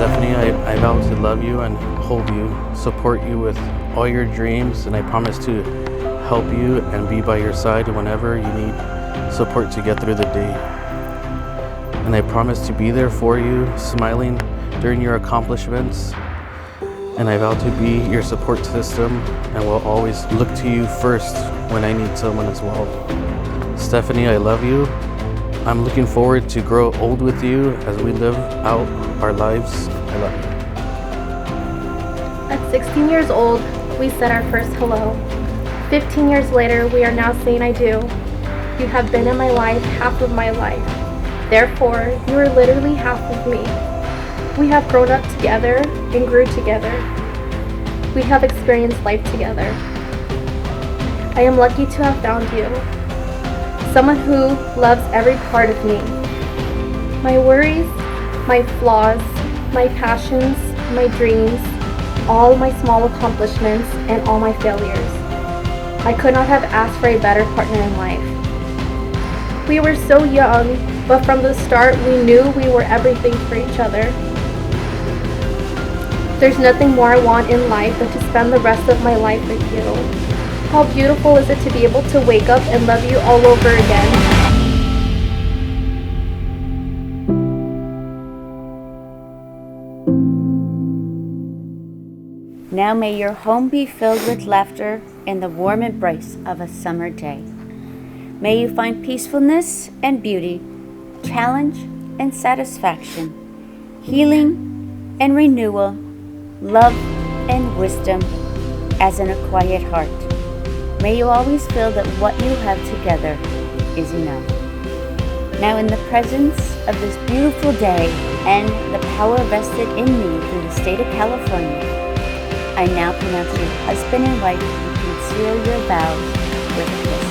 Stephanie, I vow to love you and hold you, support you with all your dreams, and I promise to help you and be by your side whenever you need support to get through the day. And I promise to be there for you, smiling during your accomplishments. And I vow to be your support system and will always look to you first when I need someone as well. Stephanie, I love you. I'm looking forward to grow old with you as we live out our lives. I love you. At 16 years old, we said our first hello. 15 years later, we are now saying I do. You have been in my life half of my life. Therefore, you are literally half of me. We have grown up together and grew together. We have experienced life together. I am lucky to have found you. Someone who loves every part of me. My worries, my flaws, my passions, my dreams, all my small accomplishments, and all my failures. I could not have asked for a better partner in life. We were so young, but from the start we knew we were everything for each other. There's nothing more I want in life than to spend the rest of my life with you. How beautiful is it to be able to wake up and love you all over again? Now may your home be filled with laughter and the warm embrace of a summer day. May you find peacefulness and beauty, challenge and satisfaction, healing and renewal, love and wisdom, as in a quiet heart. May you always feel that what you have together is enough. Now in the presence of this beautiful day and the power vested in me through the state of California, I now pronounce you husband and wife and seal your vows with a kiss.